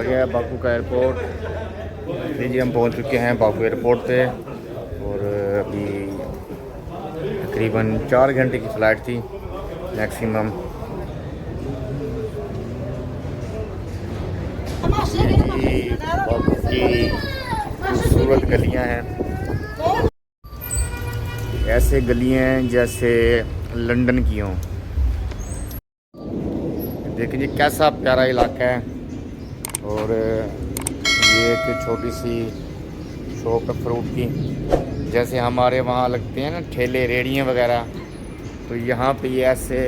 आ गया बाकू का एयरपोर्ट। जी हम पहुंच चुके हैं बाकू एयरपोर्ट पे और अभी तकरीबन 4 घंटे की फ़्लाइट थी मैक्सिमम। जी बाकू की खूबसूरत गलियां हैं, ऐसे गलियां हैं जैसे लंदन की हों। देखिए कैसा प्यारा इलाका है। और ये एक छोटी सी शॉप है फ्रूट की, जैसे हमारे वहाँ लगते हैं ना ठेले रेड़ियाँ वगैरह, तो यहाँ पे ये ऐसे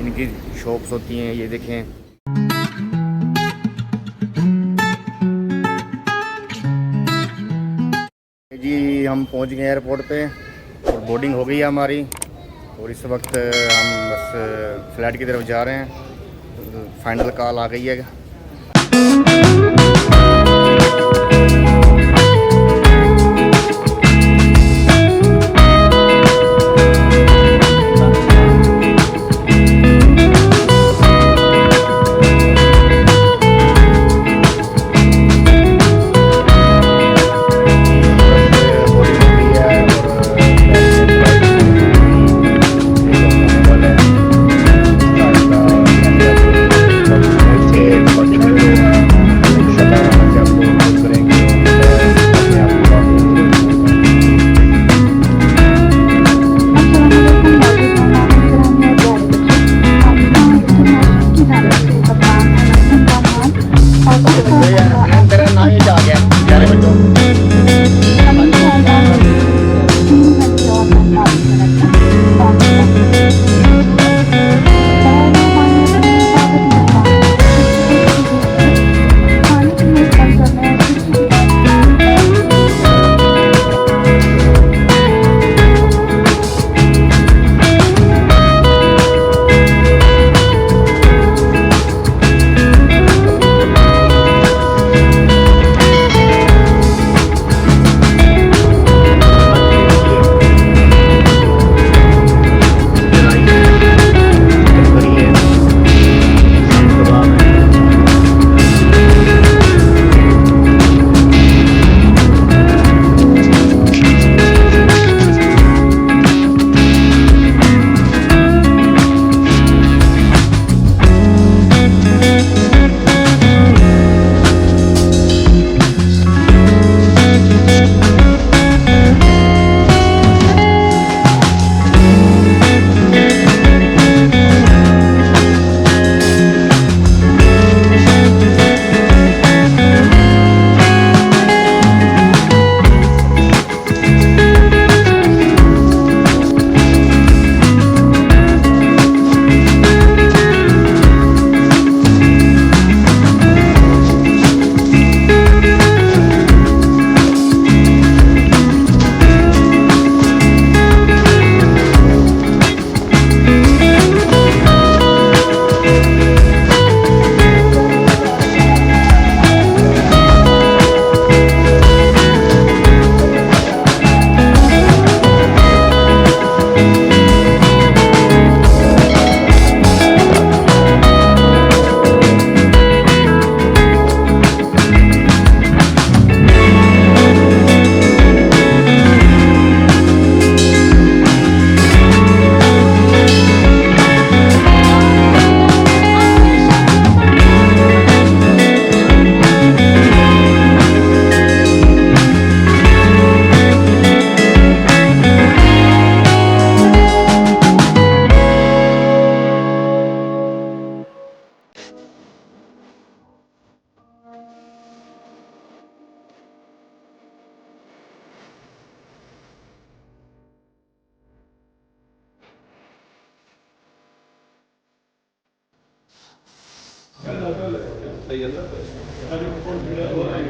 इनकी शॉप्स होती हैं। ये देखें जी हम पहुँच गए एयरपोर्ट पे और बोर्डिंग हो गई है हमारी। और इस वक्त हम बस फ़्लाइट की तरफ जा रहे हैं। फाइनल कॉल आ गई है।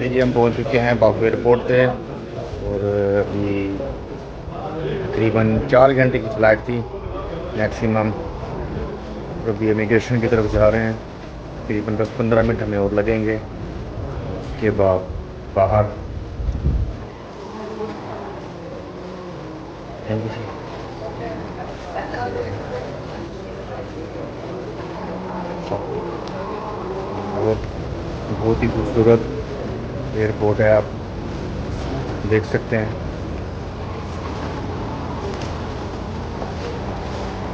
जी हम पहुंच चुके हैं बाकू एयरपोर्ट पे और अभी तकरीबन 4 घंटे की फ़्लाइट थी मैक्सिमम। और अभी इमिग्रेशन की तरफ जा रहे हैं। तकरीबन 10-15 मिनट हमें और लगेंगे। उसके बाद बाहर और बहुत ही खूबसूरत एयरपोर्ट है, आप देख सकते हैं।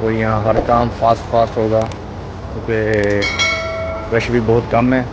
और यहाँ हर काम फास्ट होगा क्योंकि रश भी बहुत कम है।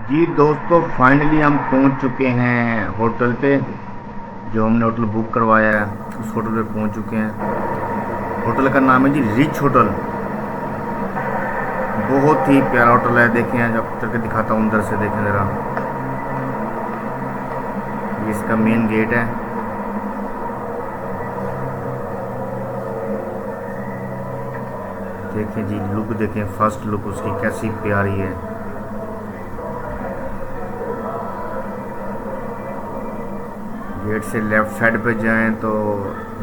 जी दोस्तों, फाइनली हम पहुंच चुके हैं होटल पे। जो हमने होटल बुक करवाया है उस होटल पे पहुंच चुके हैं। होटल का नाम है जी रिच होटल। बहुत ही प्यारा होटल है। देखें, जब चल के दिखाता हूँ अंदर से, देखें ज़रा। ये इसका मेन गेट है। देखें जी, लुक देखें, फर्स्ट लुक उसकी कैसी प्यारी है। गेट से लेफ़्ट साइड पे जाएं तो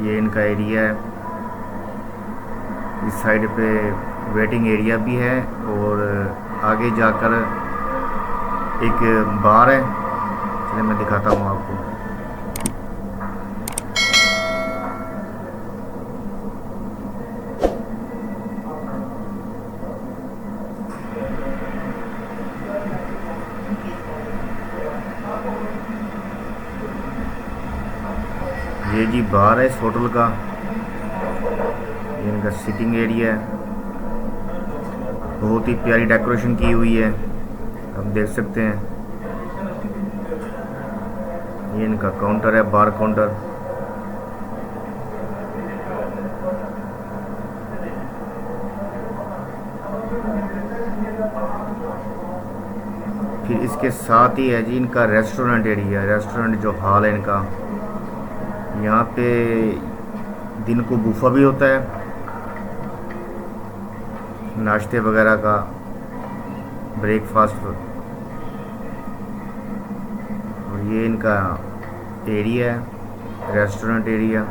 ये इनका एरिया है। इस साइड पे वेटिंग एरिया भी है और आगे जाकर एक बार है। चलिए मैं दिखाता हूँ आपको। ये जी बार है इस होटल का। ये इनका सिटिंग एरिया है। बहुत ही प्यारी डेकोरेशन की हुई है, आप देख सकते हैं। ये इनका काउंटर है, बार काउंटर। फिर इसके साथ ही है जी इनका रेस्टोरेंट एरिया। रेस्टोरेंट जो हॉल है इनका, यहाँ पे दिन को बुफा भी होता है, नाश्ते वगैरह का, ब्रेकफास्ट। और ये इनका एरिया है, रेस्टोरेंट एरिया।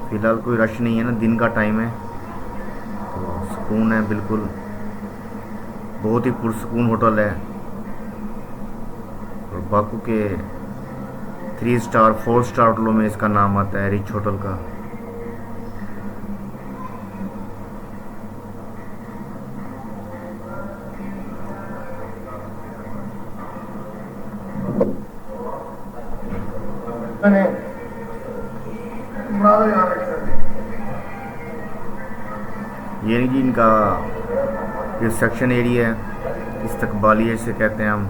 फ़िलहाल कोई रश नहीं है ना, दिन का टाइम है तो सुकून है बिल्कुल। बहुत ही पुरसुकून होटल है। और बाकू के 3 स्टार 4 स्टार होटलों में इसका नाम आता है, रिच होटल का। ये जी इनका रिसेप्शन एरिया है, इस्तकबालिया से कहते हैं हम।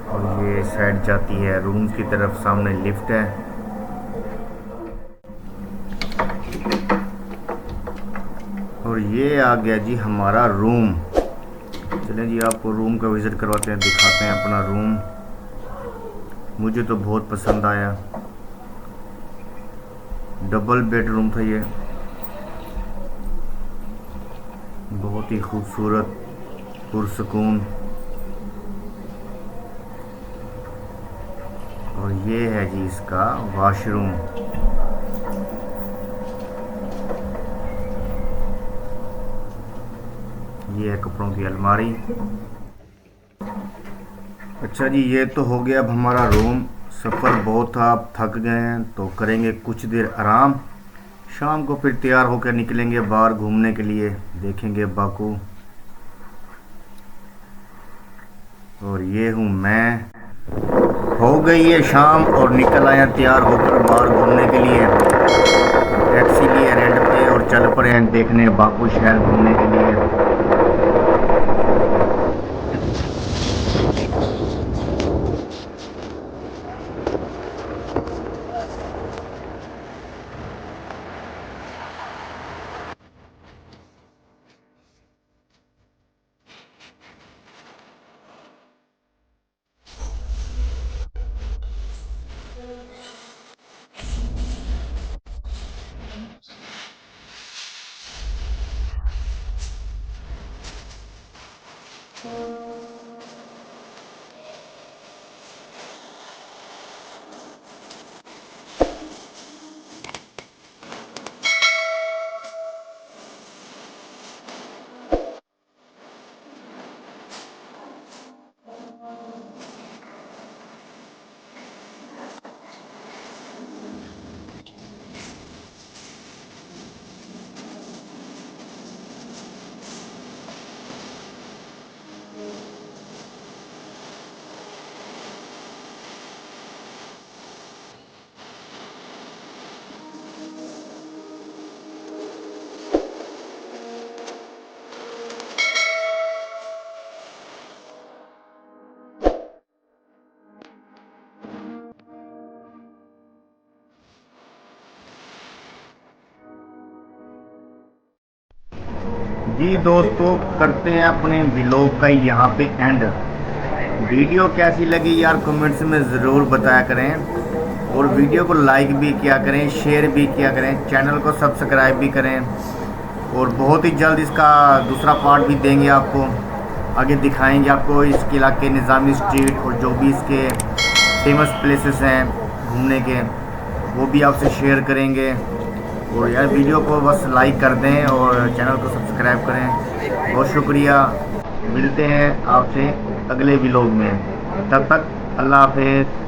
और ये साइड जाती है रूम की तरफ। सामने लिफ्ट है। और ये आ गया जी हमारा रूम। चलें जी आपको रूम का विज़िट करवाते हैं, दिखाते हैं अपना रूम। मुझे तो बहुत पसंद आया। डबल बेडरूम था ये, बहुत ही खूबसूरत, पुरसुकून। और ये है जी इसका वॉशरूम। ये है कपड़ों की अलमारी। अच्छा जी, ये तो हो गया अब हमारा रूम। सफ़र बहुत था, आप थक गए हैं तो करेंगे कुछ देर आराम। शाम को फिर तैयार होकर निकलेंगे बाहर घूमने के लिए, देखेंगे बाकू। और ये हूँ मैं। हो गई है शाम और निकल आया तैयार होकर बाहर घूमने के लिए। टैक्सी लिए रेंट पे और चल पड़े हैं देखने बाकू शहर घूमने के लिए। जी दोस्तों, करते हैं अपने व्लॉग का यहाँ पे एंड। वीडियो कैसी लगी यार कमेंट्स में ज़रूर बताया करें। और वीडियो को लाइक भी किया करें, शेयर भी किया करें, चैनल को सब्सक्राइब भी करें। और बहुत ही जल्द इसका दूसरा पार्ट भी देंगे आपको, आगे दिखाएंगे आपको इसके इलाके निज़ामी स्ट्रीट और जो भी इसके फेमस प्लेसेस हैं घूमने के, वो भी आपसे शेयर करेंगे। और यार वीडियो को बस लाइक कर दें और चैनल को सब्सक्राइब करें। बहुत शुक्रिया। मिलते हैं आपसे अगले व्लॉग में, तब तक अल्लाह हाफ़िज़।